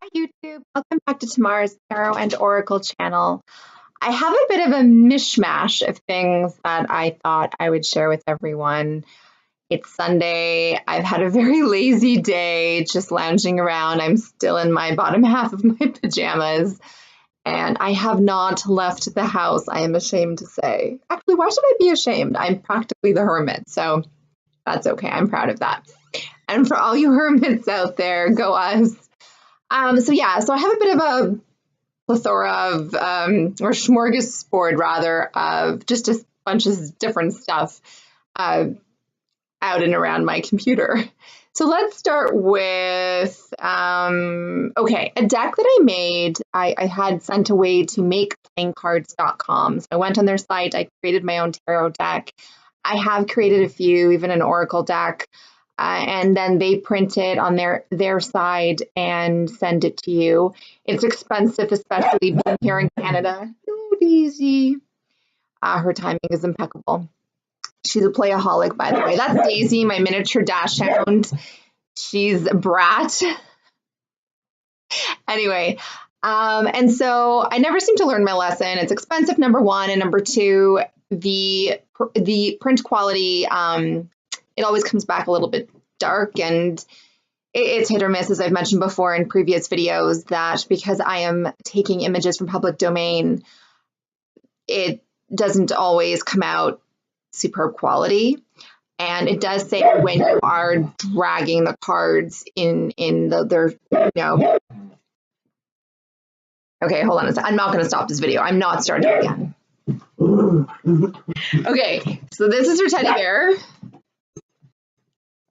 Hi YouTube, welcome back to Tamara's Tarot and Oracle channel. I have a bit of a mishmash of things that I thought I would share with everyone. It's Sunday, I've had a very lazy day, just lounging around. I'm still in my bottom half of my pajamas, and I have not left the house, I am ashamed to say. Actually, why should I be ashamed? I'm practically the hermit, so that's okay, I'm proud of that. And for all you hermits out there, go us. So I have a bit of a plethora of, or smorgasbord rather, of just a bunch of different stuff out and around my computer. So let's start with, a deck that I made, I had sent away to makeplayingcards.com. So I went on their site, I created my own tarot deck. I have created a few, even an oracle deck. And then they print it on their side and send it to you. It's expensive, especially being here in Canada. Oh, Daisy. Her timing is impeccable. She's a playaholic, by the way. That's Daisy, my miniature dachshund. She's a brat. Anyway, and so I never seem to learn my lesson. It's expensive, number one, and number two, the print quality, it always comes back a little bit dark, and it's hit or miss, as I've mentioned before in previous videos, that because I am taking images from public domain, it doesn't always come out superb quality. And it does say when you are dragging the cards in their, Okay, hold on a second. I'm not going to stop this video. I'm not starting again. Okay, so this is her teddy bear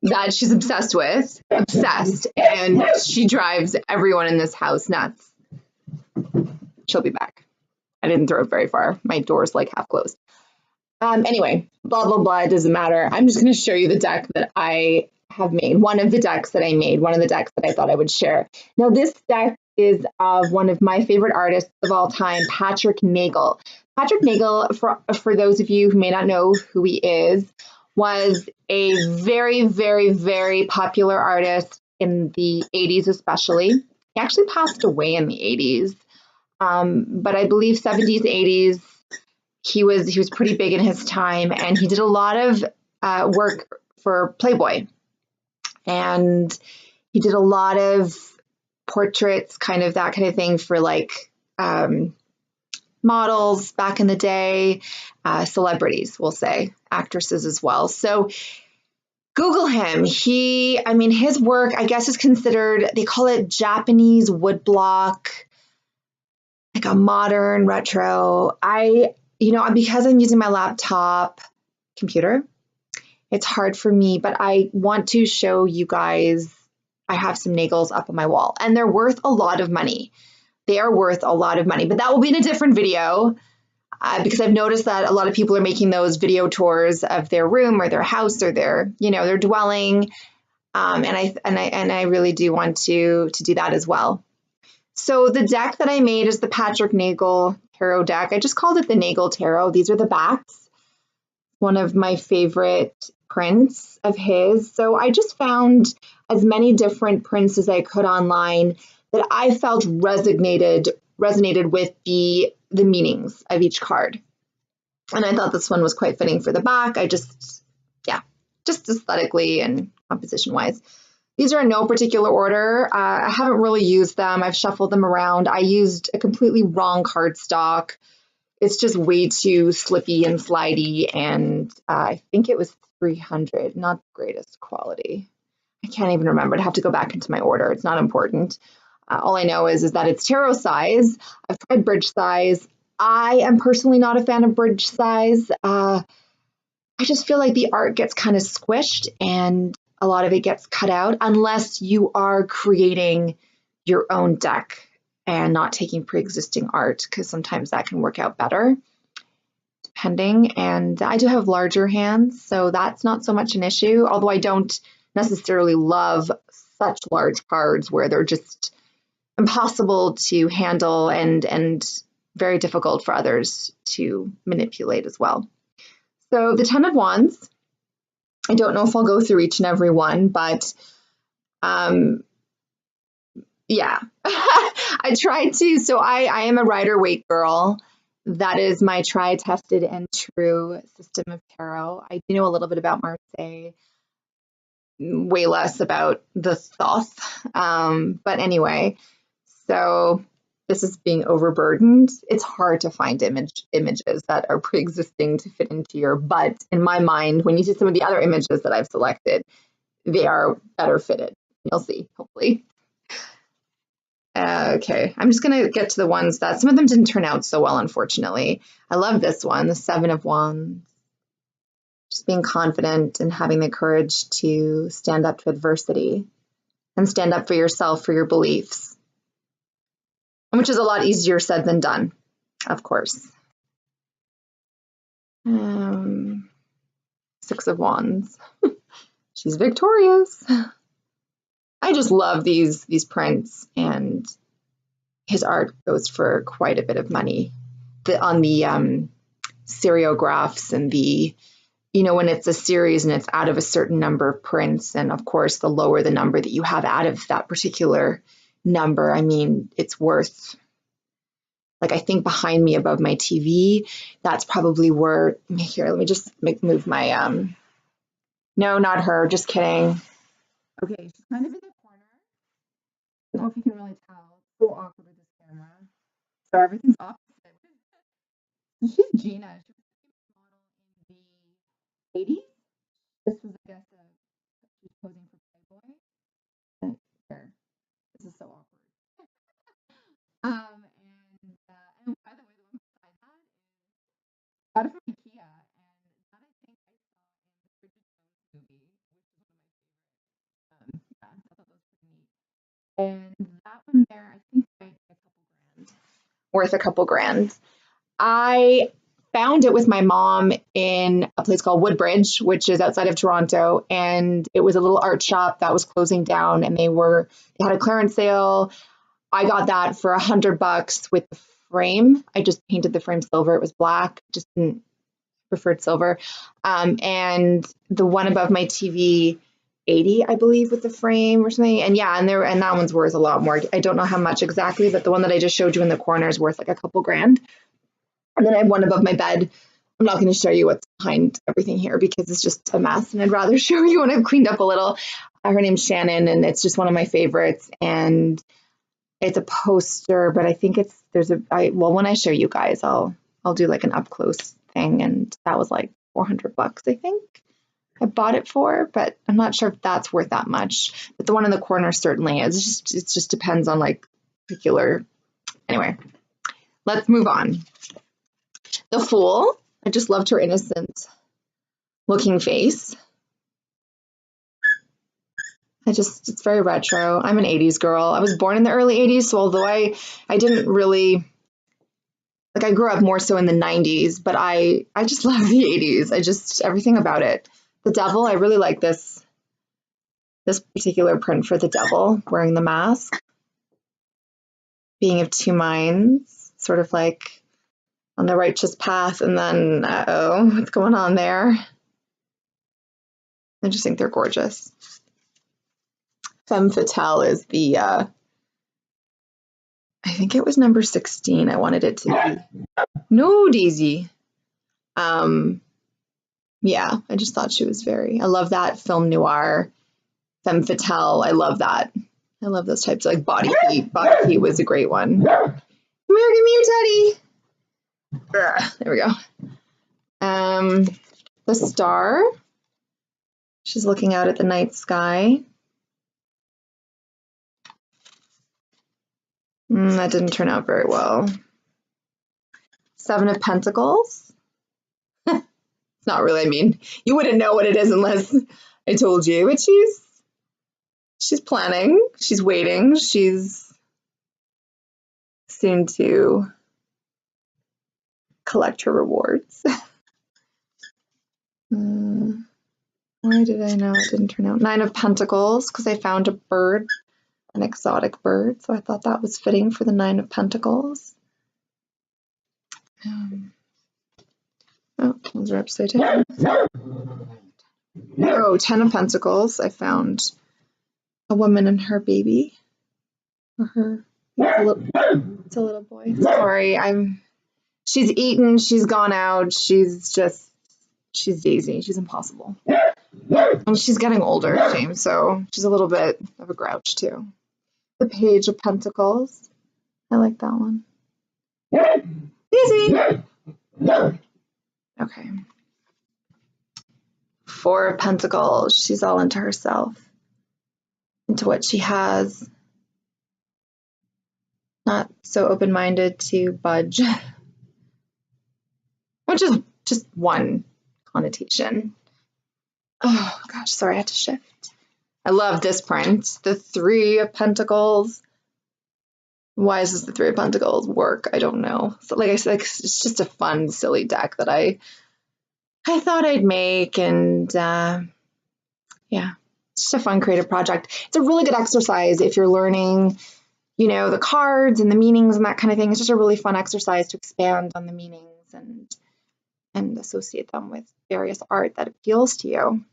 that she's obsessed with, and she drives everyone in this house nuts. She'll be back. I didn't throw it very far. My door's like half closed. Anyway, blah, blah, blah, it doesn't matter. I'm just going to show you the deck that I have made. One of the decks that I made, one of the decks that I thought I would share. Now, this deck is of one of my favorite artists of all time, Patrick Nagel. Patrick Nagel, for those of you who may not know who he is, was a very, very, very popular artist in the 80s especially. He actually passed away in the 80s, but I believe 70s, 80s, he was pretty big in his time, and he did a lot of work for Playboy. And he did a lot of portraits, kind of that kind of thing for like models back in the day, celebrities, we'll say, actresses as well. So Google him. His work, I guess, is considered, they call it Japanese woodblock, like a modern retro. Because I'm using my laptop computer, it's hard for me, but I want to show you guys, I have some Nagels up on my wall, and they're worth a lot of money. They are worth a lot of money, but that will be in a different video because I've noticed that a lot of people are making those video tours of their room or their house or their dwelling, and I really do want to do that as well. So the deck that I made is the Patrick Nagel Tarot deck. I just called it the Nagel Tarot. These are the backs. One of my favorite prints of his. So I just found as many different prints as I could online that I felt resonated with the meanings of each card. And I thought this one was quite fitting for the back. Just aesthetically and composition wise. These are in no particular order. I haven't really used them. I've shuffled them around. I used a completely wrong cardstock. It's just way too slippy and slidey, and I think it was 300, not the greatest quality. I can't even remember. I'd have to go back into my order. It's not important. All I know is that it's tarot size. I've tried bridge size. I am personally not a fan of bridge size. I just feel like the art gets kind of squished and a lot of it gets cut out unless you are creating your own deck and not taking pre-existing art, because sometimes that can work out better, depending. And I do have larger hands, so that's not so much an issue, although I don't necessarily love such large cards where they're just impossible to handle and very difficult for others to manipulate as well. So the 10 of Wands, I don't know if I'll go through each and every one, but I tried to. So I am a Rider-Waite girl. That is my tried, tested, and true system of tarot. I do know a little bit about Marseille, way less about the Thoth. But anyway, so this is being overburdened. It's hard to find images that are pre-existing to fit into your, but in my mind, when you see some of the other images that I've selected, they are better fitted. You'll see, hopefully. Okay, I'm just going to get to the ones that some of them didn't turn out so well, unfortunately. I love this one, the Seven of Wands. Just being confident and having the courage to stand up to adversity and stand up for yourself, for your beliefs, which is a lot easier said than done, of course. Six of Wands. She's victorious. I just love these prints, and his art goes for quite a bit of money. On the seriographs and the, when it's a series and it's out of a certain number of prints, and of course, the lower the number that you have out of that particular number, I mean, it's worth, like, I think behind me above my TV, that's probably where, here, let me just move my, no, not her, just kidding. Okay, she's kind of in the corner. I don't know if you can really tell. It's so awkward with this camera. So everything's opposite. She's Gina. She was a model in the 80s. This was, I guess, she was posing for Playboy. And here, this is so awkward. And by the way, the one beside that is got it from IKEA, and that I think I saw in the Bridget Jones movie, which is one of my favorite. Yeah, I thought that was pretty neat. And that one there, I think might be a couple grand. Worth a couple grand. I found it with my mom in a place called Woodbridge, which is outside of Toronto, and it was a little art shop that was closing down, and they had a clearance sale. I got that for $100 with the frame. I just painted the frame silver. It was black, just preferred silver. And the one above my TV, 80, I believe, with the frame or something. And yeah, and that one's worth a lot more. I don't know how much exactly, but the one that I just showed you in the corner is worth like a couple grand. And then I have one above my bed. I'm not going to show you what's behind everything here because it's just a mess, and I'd rather show you when I've cleaned up a little. Her name's Shannon, and it's just one of my favorites. And it's a poster, but I think when I show you guys, I'll do like an up close thing, and that was like $400, I think I bought it for, but I'm not sure if that's worth that much. But the one in the corner certainly is. It just depends on like particular. Anyway, let's move on. The Fool. I just loved her innocent looking face. It's very retro. I'm an 80s girl. I was born in the early 80s, so although I didn't really, like, I grew up more so in the 90s, but I just love the 80s. Everything about it. The Devil, I really like this particular print for the Devil, wearing the mask. Being of two minds, sort of like on the righteous path, and then, what's going on there? I just think they're gorgeous. Femme Fatale is the, I think it was number 16. I wanted it to be. No, Daisy. Yeah, I just thought she was I love that film noir. Femme Fatale, I love that. I love those types of, like, Body Heat. Body Heat was a great one. Come here, give me your teddy. There we go. The Star. She's looking out at the night sky. That didn't turn out very well. Seven of Pentacles. It's not really, I mean, you wouldn't know what it is unless I told you, but she's planning, she's waiting, she's soon to collect her rewards. Why did I know it didn't turn out? Nine of Pentacles, because I found a bird, an exotic bird, so I thought that was fitting for the Nine of Pentacles. Those are upside down. Oh, Ten of Pentacles. I found a woman and her baby, or her It's a little boy. Sorry, she's eaten, she's gone out, she's Daisy. She's impossible. And she's getting older, James, so she's a little bit of a grouch too. The Page of Pentacles. I like that one. Daisy! Okay. Four of Pentacles. She's all into herself, into what she has. Not so open-minded to budge, which is just one connotation. Oh gosh, sorry, I had to shift. I love this print. The Three of Pentacles. Why is this the Three of Pentacles work? I don't know. So like I said, it's just a fun, silly deck that I thought I'd make, and yeah, it's just a fun creative project. It's a really good exercise if you're learning, you know, the cards and the meanings and that kind of thing. It's just a really fun exercise to expand on the meanings and associate them with various art that appeals to you.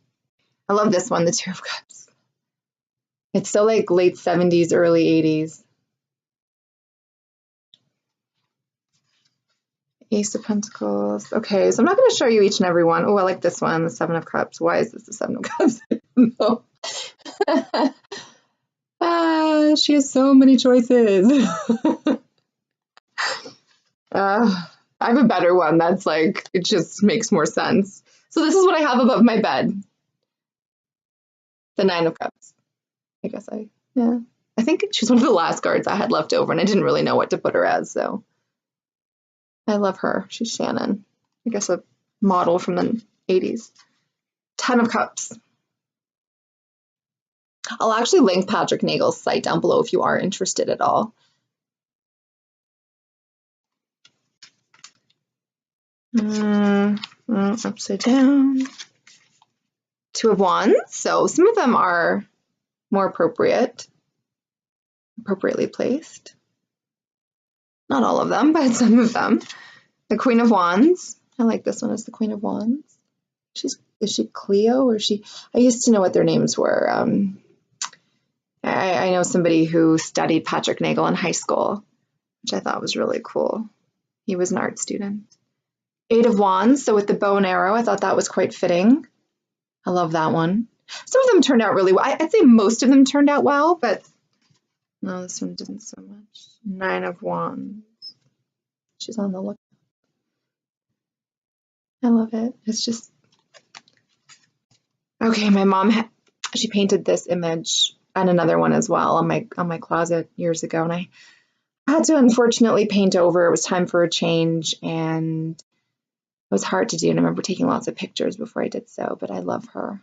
I love this one, the Two of Cups. It's so like late 70s, early 80s. Ace of Pentacles. Okay, so I'm not going to show you each and every one. Oh, I like this one, the Seven of Cups. Why is this the Seven of Cups? No. She has so many choices. I have a better one that's like, it just makes more sense. So this is what I have above my bed. The Nine of Cups. I guess yeah. I think she's one of the last cards I had left over, and I didn't really know what to put her as, so. I love her. She's Shannon. I guess a model from the 80s. Ten of Cups. I'll actually link Patrick Nagel's site down below if you are interested at all. Upside down. Two of Wands. So some of them are more appropriately placed. Not all of them, but some of them. The Queen of Wands. I like this one as the Queen of Wands. Is she Cleo or I used to know what their names were. I know somebody who studied Patrick Nagel in high school, which I thought was really cool. He was an art student. Eight of Wands, so with the bow and arrow, I thought that was quite fitting. I love that one. Some of them turned out really well. I'd say most of them turned out well, but no, this one didn't so much. Nine of Wands. She's on the look. I love it. It's just okay. My mom, she painted this image and another one as well on my closet years ago, and I had to unfortunately paint over. It was time for a change, and it was hard to do. And I remember taking lots of pictures before I did so. But I love her.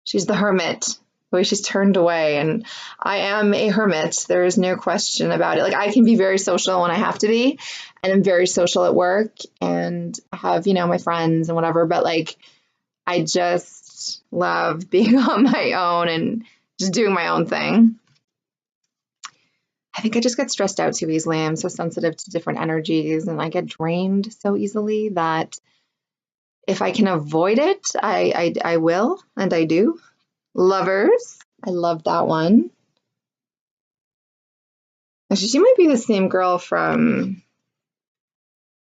She's the hermit. The way she's turned away, and I am a hermit. There is no question about it. Like, I can be very social when I have to be, and I'm very social at work, and I have, you know, my friends and whatever. But like, I just love being on my own and just doing my own thing. I think I just get stressed out too easily. I'm so sensitive to different energies, and I get drained so easily that if I can avoid it, I will, and I do. Lovers. I love that one. Actually, she might be the same girl from,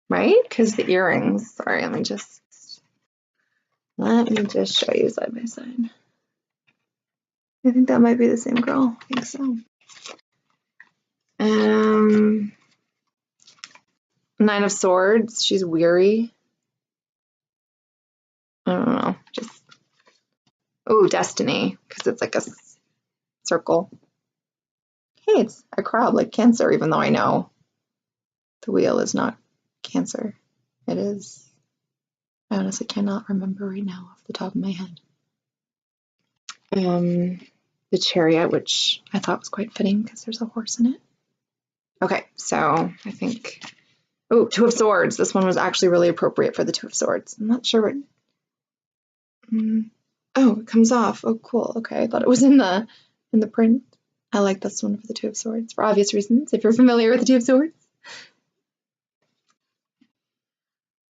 right? Because the earrings. Sorry, let me just show you side by side. I think that might be the same girl. I think so. Nine of Swords. She's weary. I don't know. Just, oh, Destiny, because it's like a circle. Hey, it's a crowd like Cancer, even though I know the wheel is not Cancer. It is. I honestly cannot remember right now off the top of my head. The Chariot, which I thought was quite fitting because there's a horse in it. Okay, so I think, oh, Two of Swords. This one was actually really appropriate for the Two of Swords. I'm not sure what, oh, it comes off. Oh, cool. Okay, I thought it was in the print. I like this one for the Two of Swords for obvious reasons, if you're familiar with the Two of Swords.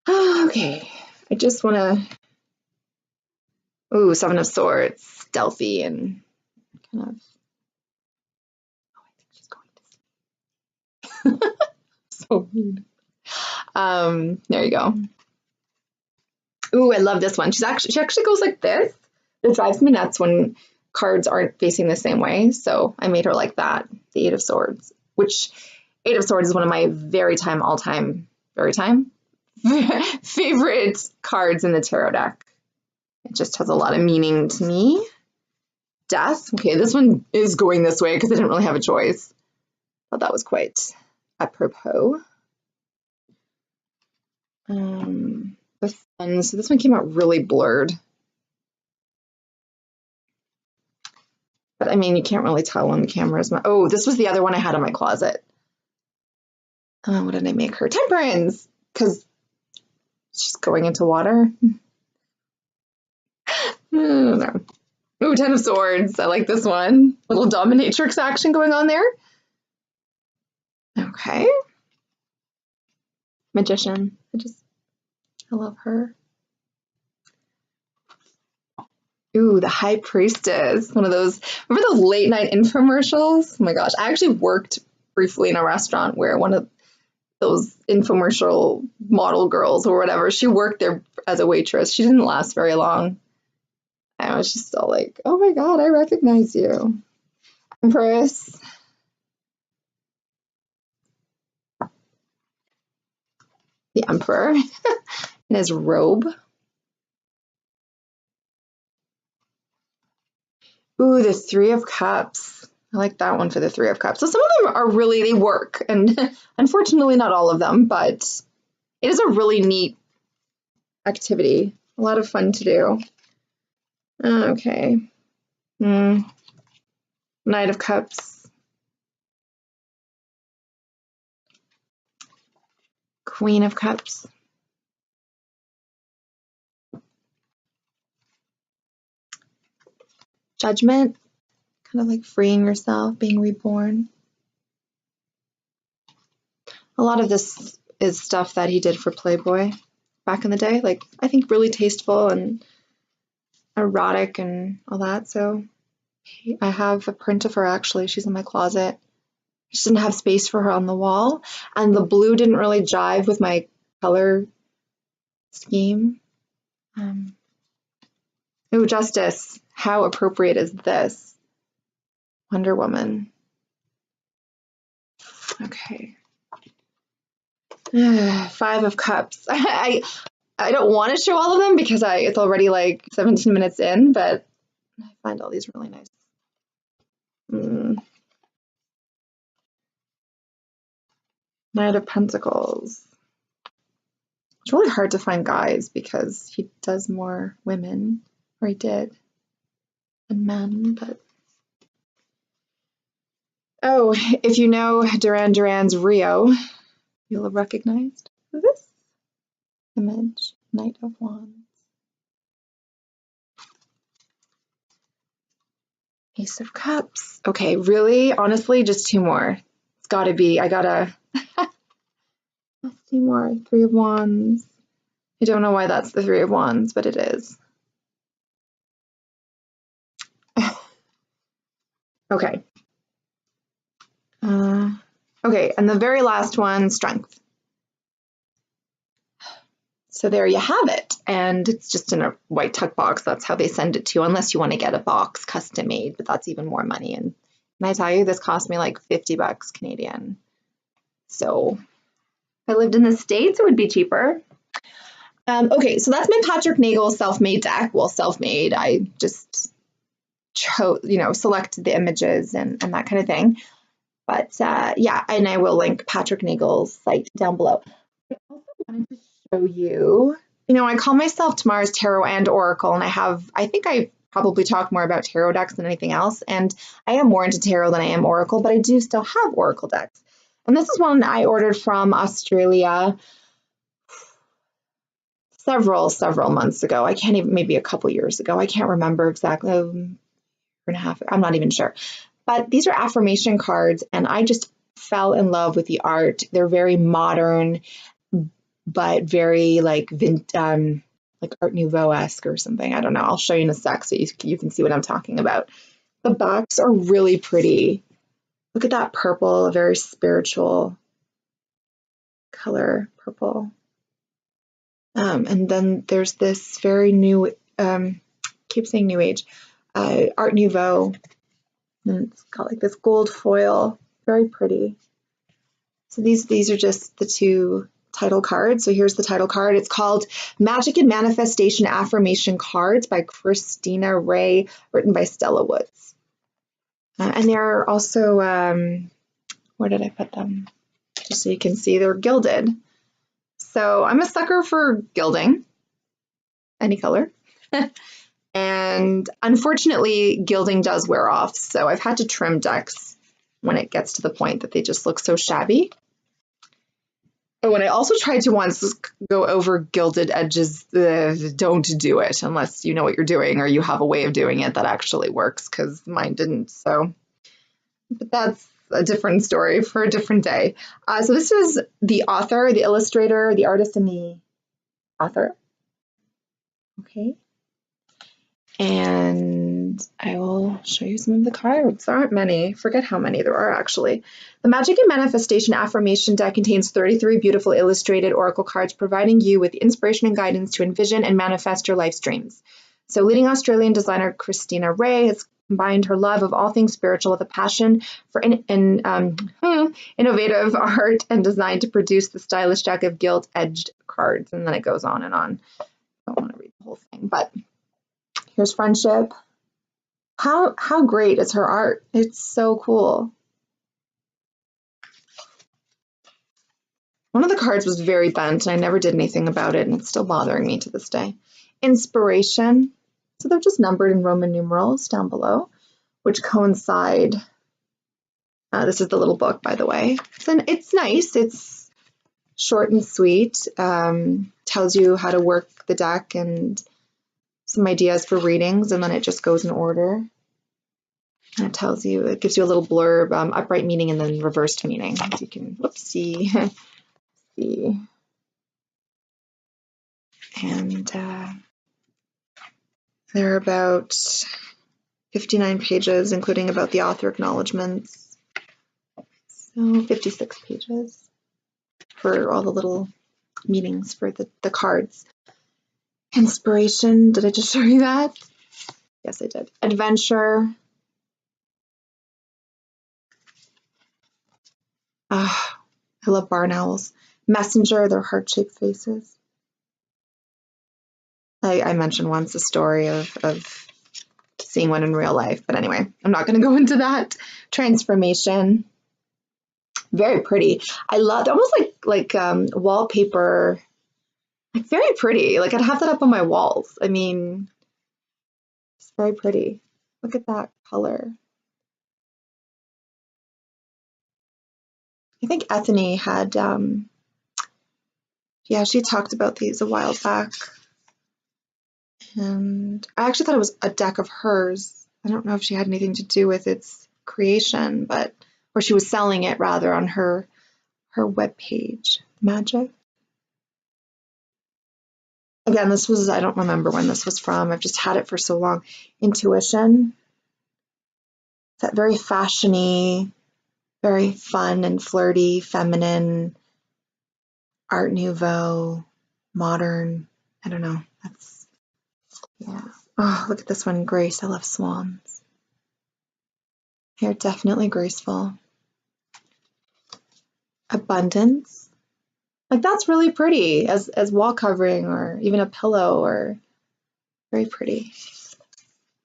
Okay, I just want to, ooh, Seven of Swords, stealthy and kind of, oh, I think she's going to sleep. So weird. There you go. Ooh, I love this one. She actually goes like this. It drives me nuts when cards aren't facing the same way. So I made her like that. The Eight of Swords, which Eight of Swords is one of my all-time favorite cards in the tarot deck. It just has a lot of meaning to me. Death. Okay, this one is going this way because I didn't really have a choice. Thought that was quite apropos. The Sun. So this one came out really blurred. But I mean, you can't really tell on the cameras. Oh, this was the other one I had in my closet. What did I make her? Temperance, because she's going into water. No. Ooh, Ten of Swords. I like this one. Little dominatrix action going on there. Okay. Magician. I love her. Ooh, the High Priestess. One of those, remember those late night infomercials? Oh my gosh. I actually worked briefly in a restaurant where one of those infomercial model girls or whatever, she worked there as a waitress. She didn't last very long. I was just all like, oh my God, I recognize you. Empress. The Emperor in his robe. Ooh, the Three of Cups. I like that one for the Three of Cups. So some of them are really, they work. And unfortunately, not all of them, but it is a really neat activity. A lot of fun to do. Okay. Knight of Cups. Queen of Cups. Judgment. Kind of like freeing yourself, being reborn. A lot of this is stuff that he did for Playboy back in the day. Like, I think really tasteful and erotic and all that. So I have a print of her, actually. She's in my closet. I just didn't have space for her on the wall. And the blue didn't really jive with my color scheme. Ooh, Justice. How appropriate is this? Wonder Woman. Okay. Five of Cups. I don't want to show all of them because it's already like 17 minutes in, but I find all these really nice. Knight of Pentacles. It's really hard to find guys because he does more women, or he did, than men, but. Oh, if you know Duran Duran's Rio, you'll have recognized this image, Knight of Wands. Ace of Cups. Okay, really, honestly, just two more. It's gotta be, I gotta, two more. Three of Wands. I don't know why that's the Three of Wands, but it is. Okay. Okay, and the very last one, Strength. So there you have it. And it's just in a white tuck box. That's how they send it to you, unless you want to get a box custom made, but that's even more money. And can I tell you, this cost me like 50 bucks Canadian. So if I lived in the States, it would be cheaper. Okay, so that's my Patrick Nagel self-made deck. Well, self-made, I just chose, select the images and that kind of thing. But yeah, and I will link Patrick Nagel's site down below. I also wanted to show you, I call myself Tamara's Tarot and Oracle, and I think I probably talk more about tarot decks than anything else, and I am more into tarot than I am Oracle, but I do still have Oracle decks. And this is one I ordered from Australia several months ago. I can't even, maybe a couple years ago. I can't remember exactly, a year and a half, I'm not even sure. But these are affirmation cards, and I just fell in love with the art. They're very modern, but very like Art Nouveau-esque or something. I don't know. I'll show you in a sec so you can see what I'm talking about. The backs are really pretty. Look at that purple, very spiritual. color purple. And then there's this very new, keep saying new age, Art Nouveau. And it's got like this gold foil, very pretty. So these are just the two title cards. So here's the title card. It's called Magic and Manifestation Affirmation Cards by Christina Ray, written by Stella Woods. And they're also, where did I put them? Just so you can see, they're gilded. So I'm a sucker for gilding, any color. And unfortunately, gilding does wear off. So I've had to trim decks when it gets to the point that they just look so shabby. Oh, and I also tried to once go over gilded edges. Don't do it unless you know what you're doing or you have a way of doing it that actually works, because mine didn't. So, but that's a different story for a different day. So this is the author, the illustrator, the artist, and the author. Okay. And I will show you some of the cards. There aren't many. Forget how many there are, actually. The Magic and Manifestation Affirmation deck contains 33 beautiful illustrated oracle cards, providing you with inspiration and guidance to envision and manifest your life's dreams. So leading Australian designer Christina Ray has combined her love of all things spiritual with a passion for innovative art and design to produce the stylish deck of gilt-edged cards. And then it goes on and on. I don't want to read the whole thing, but here's friendship. How great is her art? It's so cool. One of the cards was very bent, and I never did anything about it, and it's still bothering me to this day. Inspiration. So they're just numbered in Roman numerals down below, which coincide. This is the little book, by the way. It's nice. It's short and sweet. Tells you how to work the deck and some ideas for readings, and then it just goes in order. And it tells you, it gives you a little blurb, upright meaning and then reversed meaning. So you can, see. And there are about 59 pages, including about the author acknowledgements. So 56 pages for all the little meanings for the cards. Inspiration, did I just show you that? Yes, I did. Adventure. I love barn owls. Messenger, their heart-shaped faces. I mentioned once a story of seeing one in real life, but anyway, I'm not going to go into that. Transformation. Very pretty. I love, almost like wallpaper. Like very pretty. Like I'd have that up on my walls. I mean, it's very pretty. Look at that color. I think Ethany had, yeah, she talked about these a while back. And I actually thought it was a deck of hers. I don't know if she had anything to do with its creation, but, or she was selling it rather on her webpage. Magic. Again, this was, I don't remember when this was from. I've just had it for so long. Intuition. That very fashiony, very fun and flirty, feminine, Art Nouveau, modern. I don't know. That's, yeah. Oh, look at this one, Grace. I love swans. They're definitely graceful. Abundance. Like that's really pretty as wall covering or even a pillow, or very pretty.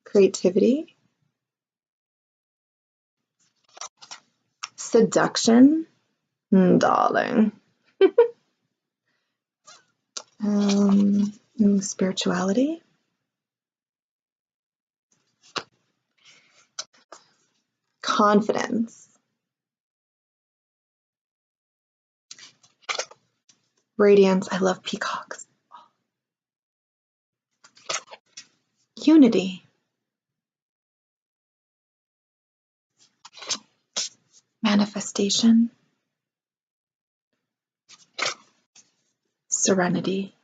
Creativity. Seduction. Darling. Spirituality. Confidence. Radiance. I love peacocks. Unity. Manifestation. Serenity.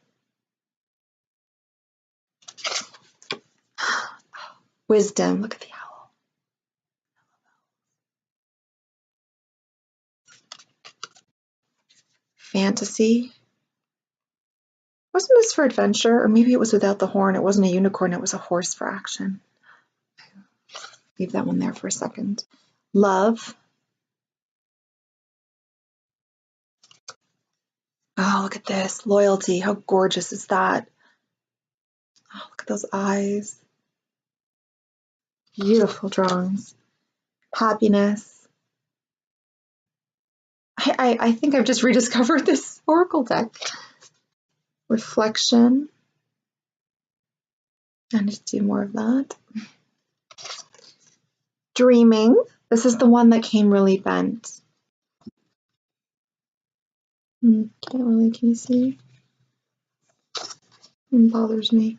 Wisdom. Look at the owl. Fantasy. Wasn't this for adventure? Or maybe it was without the horn. It wasn't a unicorn, it was a horse for action. Leave that one there for a second. Love. Oh, look at this. Loyalty. How gorgeous is that? Oh, look at those eyes. Beautiful drawings. Happiness. I think I've just rediscovered this oracle deck. Reflection. I need to do more of that. Dreaming. This is the one that came really bent. Can't really, can you see? It bothers me.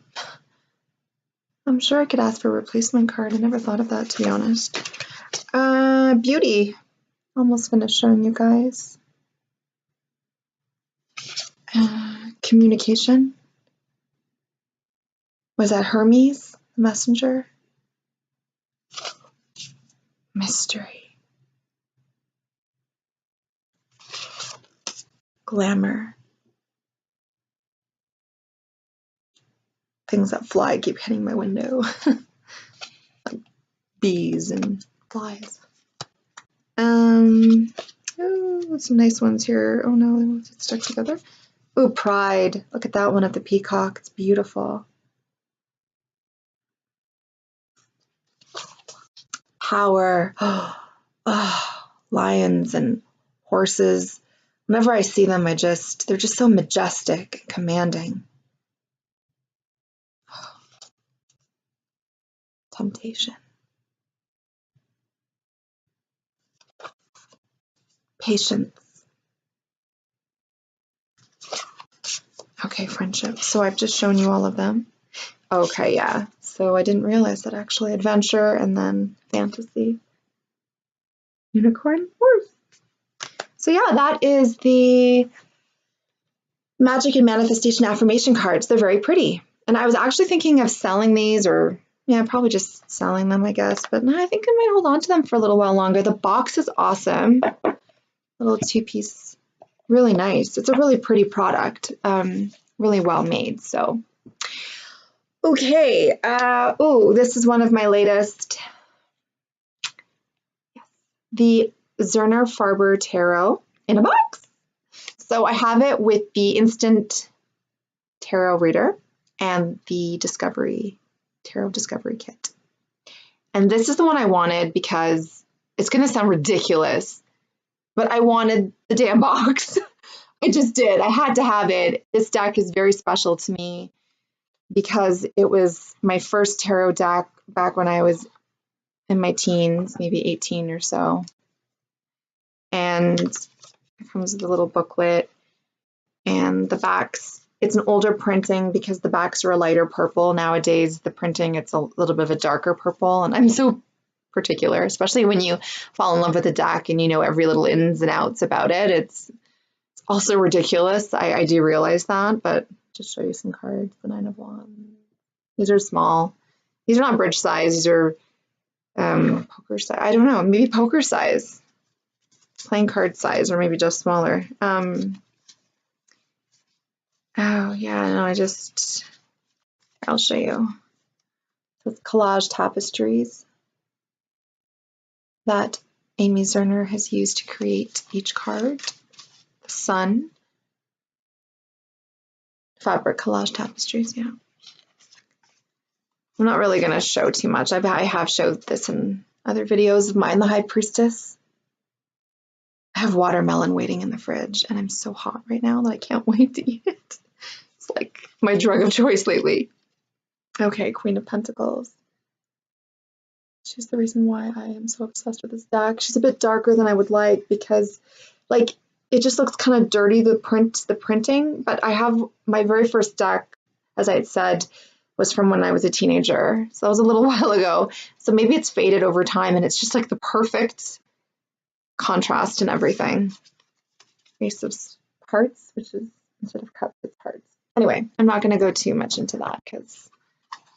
I'm sure I could ask for a replacement card. I never thought of that, to be honest. Beauty. Almost finished showing you guys. Communication. Was that Hermes, the messenger? Mystery. Glamour. Things that fly keep hitting my window. Like bees and flies. Oh, some nice ones here. Oh no, it's stuck together. Oh, pride. Look at that one of the peacock. It's beautiful. Power. Oh, lions and horses. Whenever I see them, they're just so majestic and commanding. Temptation. Patience. Okay, friendship. So I've just shown you all of them. Okay, yeah. So I didn't realize that actually. Adventure and then fantasy. Unicorn, horse. So yeah, that is the Magic and Manifestation Affirmation cards. They're very pretty. And I was actually thinking of selling these, or yeah, probably just selling them, I guess. But no, I think I might hold on to them for a little while longer. The box is awesome. Little two-piece, really nice. It's a really pretty product, really well made. So, okay. Oh, this is one of my latest. The Zerner Farber Tarot in a box. So I have it with the Instant Tarot Reader and the Tarot Discovery Kit. And this is the one I wanted because it's going to sound ridiculous, but I wanted the damn box. I just did. I had to have it. This deck is very special to me because it was my first tarot deck back when I was in my teens, maybe 18 or so. And it comes with a little booklet and the backs. It's an older printing because the backs are a lighter purple. Nowadays, the printing, it's a little bit of a darker purple. And I'm so particular, especially when you fall in love with a deck and you know every little ins and outs about it. It's also ridiculous. I do realize that, but just show you some cards. The Nine of Wands. These are small. These are not bridge size. These are poker size. I don't know, maybe poker size. Playing card size, or maybe just smaller. Oh yeah, no, I'll show you. So it's collage tapestries that Amy Zerner has used to create each card. The sun. Fabric collage tapestries, yeah. I'm not really going to show too much. I have showed this in other videos of mine, the High Priestess. I have watermelon waiting in the fridge, and I'm so hot right now that I can't wait to eat it. It's like my drug of choice lately. Okay, Queen of Pentacles. She's the reason why I am so obsessed with this deck. She's a bit darker than I would like because, like, it just looks kind of dirty, the printing. But I have my very first deck, as I had said, was from when I was a teenager. So that was a little while ago. So maybe it's faded over time, and it's just like the perfect contrast and everything. Ace of Hearts, which is instead of cups, it's hearts. Anyway, I'm not going to go too much into that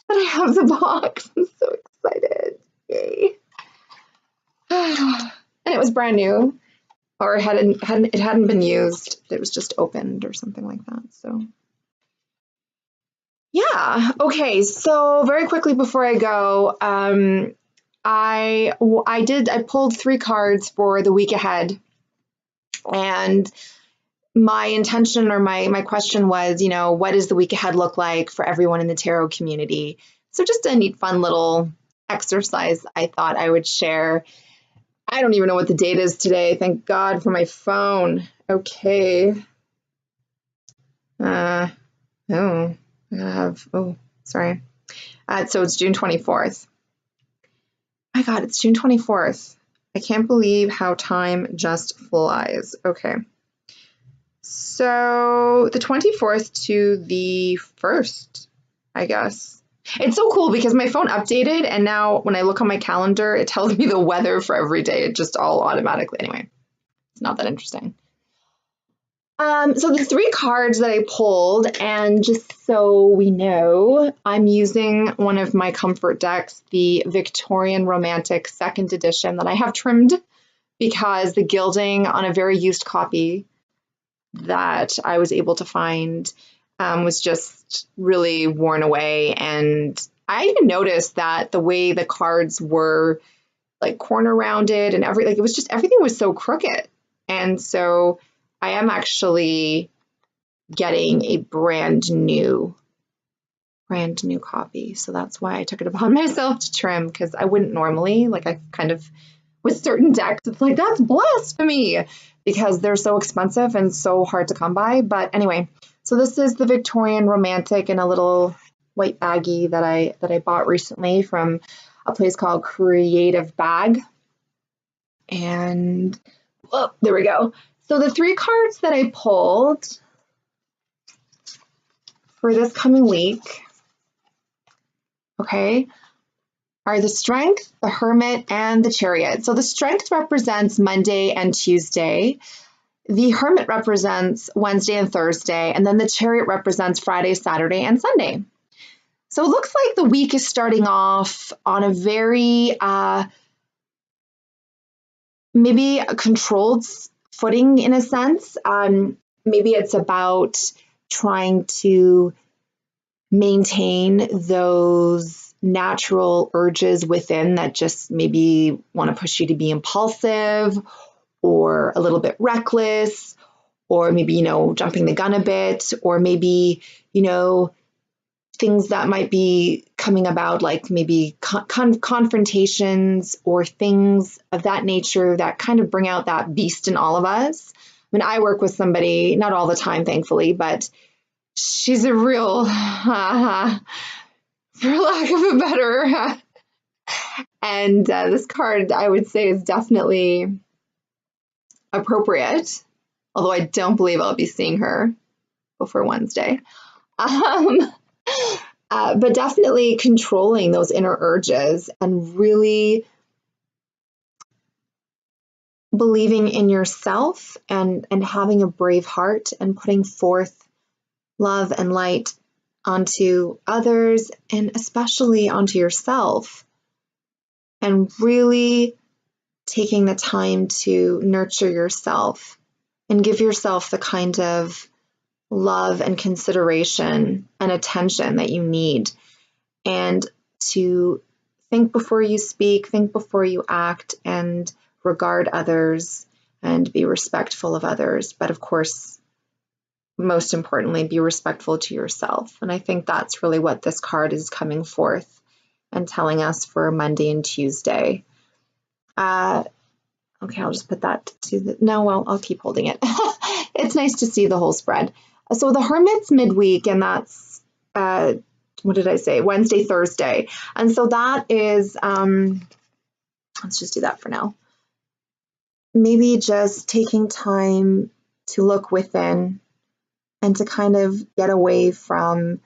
but I have the box. I'm so excited. Yay. And it was brand new. or it hadn't been used. It was just opened or something like that. So yeah. Okay. So very quickly before I go, I pulled 3 cards for the week ahead, and my intention or my question was, what does the week ahead look like for everyone in the tarot community? So just a neat, fun little exercise I thought I would share. I don't even know what the date is today. Thank God for my phone. Okay. Sorry. So it's June 24th. My God, it's June 24th. I can't believe how time just flies. Okay. So the 24th to the 1st, I guess. It's so cool because my phone updated, and now when I look on my calendar, it tells me the weather for every day. It just all automatically. Anyway, it's not that interesting. So the 3 cards that I pulled, and just so we know, I'm using one of my comfort decks, the Victorian Romantic 2nd edition that I have trimmed because the gilding on a very used copy that I was able to find was just really worn away. And I even noticed that the way the cards were like corner rounded and everything was so crooked. And so I am actually getting a brand new copy. So that's why I took it upon myself to trim, because I wouldn't normally, like, I kind of, with certain decks, it's like, that's blasphemy because they're so expensive and so hard to come by. But anyway, so this is the Victorian Romantic in a little white baggie that I bought recently from a place called Creative Bag. And there we go. So the 3 cards that I pulled for this coming week, okay, are the Strength, the Hermit, and the Chariot. So the Strength represents Monday and Tuesday. The Hermit represents Wednesday and Thursday. And then the Chariot represents Friday, Saturday, and Sunday. So it looks like the week is starting off on a very maybe a controlled footing in a sense. Maybe it's about trying to maintain those natural urges within that just maybe want to push you to be impulsive or a little bit reckless, or maybe, jumping the gun a bit, or maybe, things that might be coming about, like maybe confrontations or things of that nature that kind of bring out that beast in all of us. I mean, I work with somebody, not all the time, thankfully, but she's a real, for lack of a better, and this card, I would say, is definitely appropriate, although I don't believe I'll be seeing her before Wednesday. But definitely controlling those inner urges and really believing in yourself and having a brave heart and putting forth love and light onto others and especially onto yourself, and really taking the time to nurture yourself and give yourself the kind of love and consideration and attention that you need, and to think before you speak, think before you act, and regard others and be respectful of others. But of course, most importantly, be respectful to yourself. And I think that's really what this card is coming forth and telling us for Monday and Tuesday. Okay, I'll just put that to the, no, well, I'll keep holding it. It's nice to see the whole spread. So the Hermit's midweek, and that's, what did I say? Wednesday, Thursday. And so that is, let's just do that for now. Maybe just taking time to look within and to kind of get away from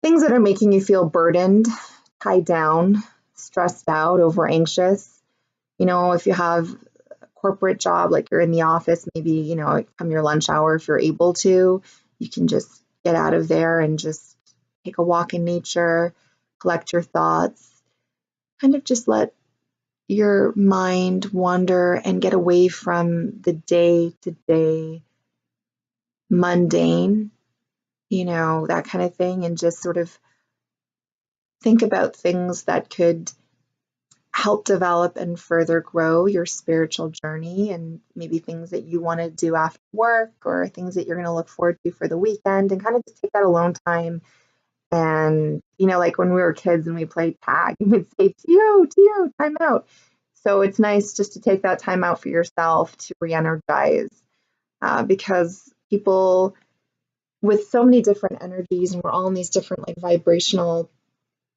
things that are making you feel burdened, tied down, stressed out, over anxious. If you have a corporate job, like you're in the office, maybe, come your lunch hour, if you're able to, you can just get out of there and just take a walk in nature, collect your thoughts, kind of just let your mind wander and get away from the day-to-day mundane, that kind of thing, and just sort of think about things that could help develop and further grow your spiritual journey, and maybe things that you want to do after work or things that you're going to look forward to for the weekend, and kind of just take that alone time. And, like when we were kids and we played tag, you would say, Tio, time out. So it's nice just to take that time out for yourself to re-energize, because people with so many different energies, and we're all in these different like vibrational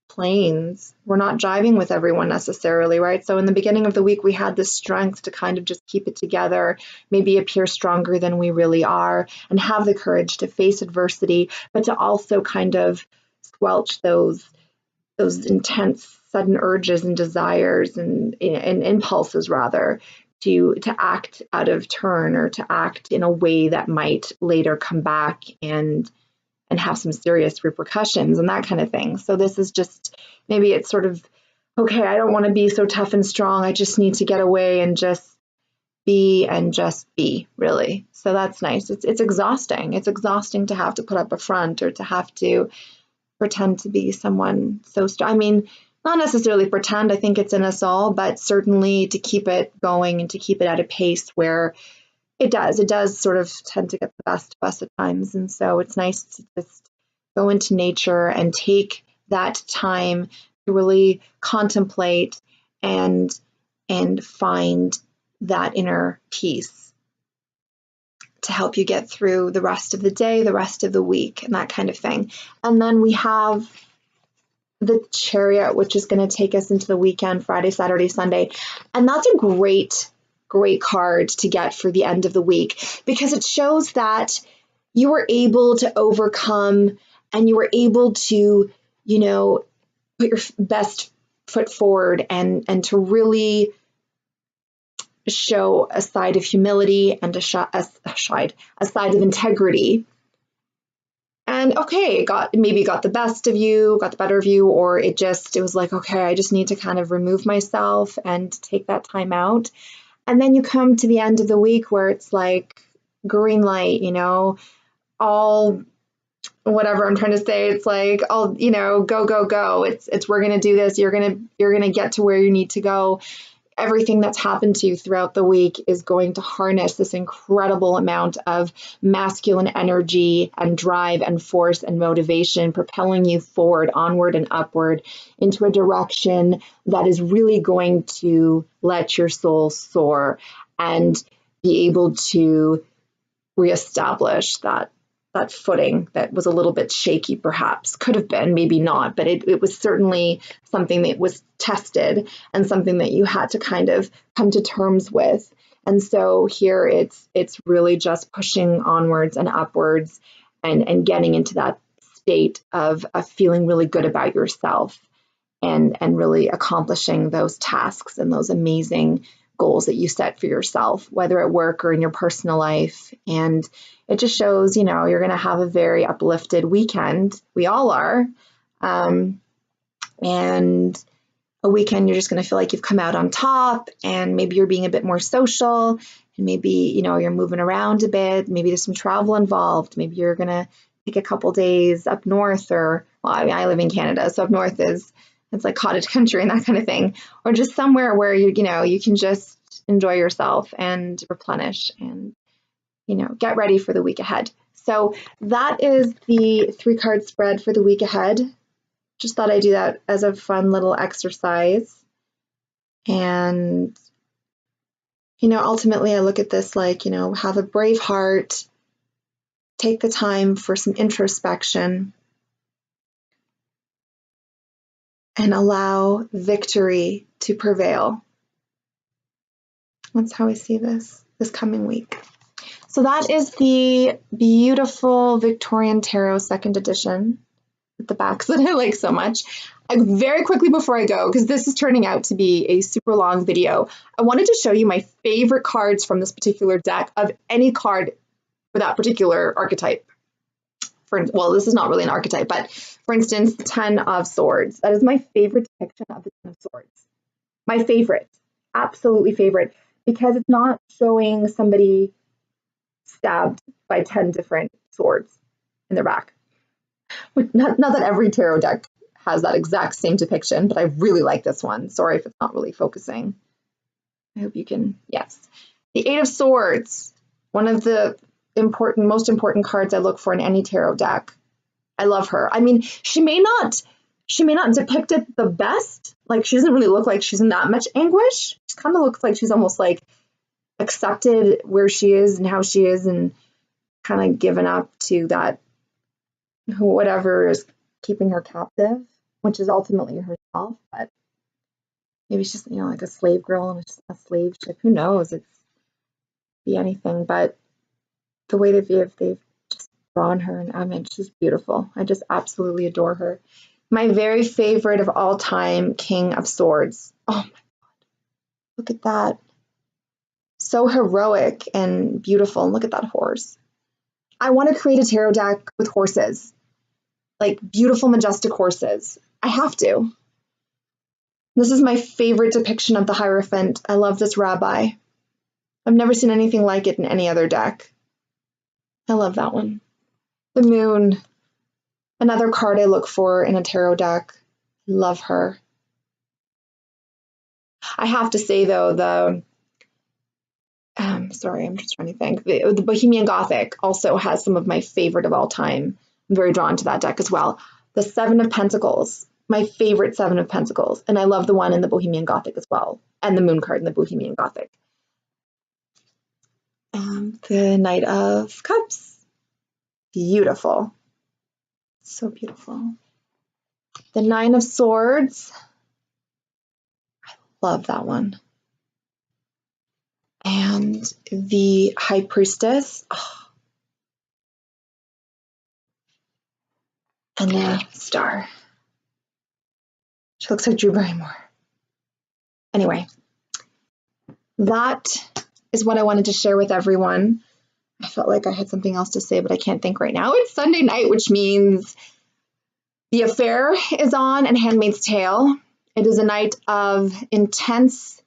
planes, we're not jiving with everyone necessarily, right? So in the beginning of the week, we had this strength to kind of just keep it together, maybe appear stronger than we really are, and have the courage to face adversity, but to also kind of squelch those intense sudden urges and desires and impulses, rather, to act out of turn, or to act in a way that might later come back and have some serious repercussions and that kind of thing. So this is just, maybe it's sort of, okay, I don't want to be so tough and strong. I just need to get away and just be, really. So that's nice. It's exhausting. It's exhausting to have to put up a front, or to have to pretend to be someone so strong. I mean, not necessarily pretend. I think it's in us all, but certainly to keep it going and to keep it at a pace where it does sort of tend to get the best of us at times. And so it's nice to just go into nature and take that time to really contemplate and find that inner peace to help you get through the rest of the day, the rest of the week, and that kind of thing. And then we have the Chariot, which is going to take us into the weekend, Friday, Saturday, Sunday. And that's a great card to get for the end of the week, because it shows that you were able to overcome, and you were able to, put your best foot forward, and to really show a side of humility and a side of integrity. And okay, it got the best of you, got the better of you, or it was like, okay, I just need to kind of remove myself and take that time out. And then you come to the end of the week where it's like green light, all whatever I'm trying to say. It's like, all, go. It's we're going to do this. You're going to get to where you need to go. Everything that's happened to you throughout the week is going to harness this incredible amount of masculine energy and drive and force and motivation, propelling you forward, onward and upward into a direction that is really going to let your soul soar and be able to reestablish that footing that was a little bit shaky, perhaps. Could have been, maybe not, but it was certainly something that was tested, and something that you had to kind of come to terms with. And so here it's really just pushing onwards and upwards, and getting into that state of feeling really good about yourself, and really accomplishing those tasks and those amazing goals that you set for yourself, whether at work or in your personal life. And it just shows, you're going to have a very uplifted weekend. We all are. And a weekend, you're just going to feel like you've come out on top, and maybe you're being a bit more social, and maybe, you're moving around a bit. Maybe there's some travel involved. Maybe you're going to take a couple days up north, or, well, I live in Canada, so up north it's like cottage country and that kind of thing, or just somewhere where you can just enjoy yourself and replenish and, get ready for the week ahead. So that is the 3-card spread for the week ahead. Just thought I'd do that as a fun little exercise. And, ultimately I look at this like, have a brave heart, take the time for some introspection, and allow victory to prevail. That's how I see this coming week. So that is the beautiful Victorian Tarot 2nd edition with the backs that I like so much. Very quickly before I go, because this is turning out to be a super long video, I wanted to show you my favorite cards from this particular deck, of any card for that particular archetype. Well, this is not really an archetype, but for instance, 10 of Swords. That is my favorite depiction of the 10 of Swords. My favorite. absolutely favorite because it's not showing somebody stabbed by 10 different swords in their back. Not that every tarot deck has that exact same depiction, but I really like this one. Sorry if it's not really focusing. I hope you can, yes. The Eight of Swords, one of the most important cards I look for in any tarot deck. I love her. I mean, she may not depict it the best. Like, she doesn't really look like she's in that much anguish. She kind of looks like she's almost like accepted where she is and how she is and kind of given up to that whatever is keeping her captive, which is ultimately herself. But maybe she's just, like a slave girl and a slave ship. Who knows? It's be anything. But the way they've just drawn her, and I mean, she's beautiful. I just absolutely adore her. My very favorite of all time, King of Swords. Oh my God. Look at that. So heroic and beautiful. And look at that horse. I want to create a tarot deck with horses. Like beautiful, majestic horses. I have to. This is my favorite depiction of the Hierophant. I love this rabbi. I've never seen anything like it in any other deck. I love that one. The Moon. Another card I look for in a tarot deck. Love her. I have to say though, sorry, I'm just trying to think. The Bohemian Gothic also has some of my favorite of all time. I'm very drawn to that deck as well. The Seven of Pentacles, my favorite Seven of Pentacles. And I love the one in the Bohemian Gothic as well. And the Moon card in the Bohemian Gothic. The Knight of Cups. Beautiful. So beautiful. The Nine of Swords. I love that one. And the High Priestess. Oh. And the Star. She looks like Drew Barrymore. Anyway, that is what I wanted to share with everyone. I felt like I had something else to say, but I can't think right now. It's Sunday night, which means The Affair is on and Handmaid's Tale. It is a night of intense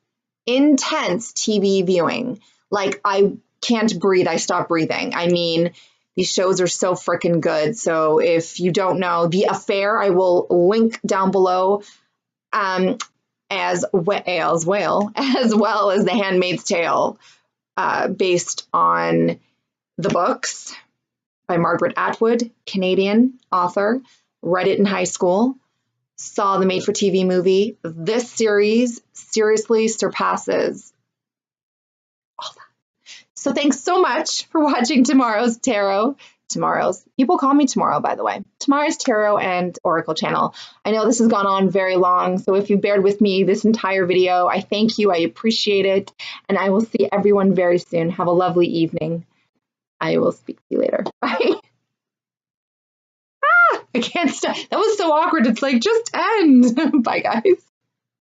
TV viewing. Like, I can't breathe. I stop breathing. I mean, these shows are so freaking good. So if you don't know, The Affair, I will link down below as well as The Handmaid's Tale, based on the books by Margaret Atwood, Canadian author. Read it in high school, saw the made-for-TV movie. This series seriously surpasses all that. So thanks so much for watching tomorrow's tarot. People call me Tomorrow, by the way. Tomorrow's Tarot and Oracle channel. I know this has gone on very long, so if you bared with me this entire video, I thank you, I appreciate it, and I will see everyone very soon. Have a lovely evening. I will speak to you later. Bye. I can't stop. That was so awkward. It's like, just end. Bye, guys.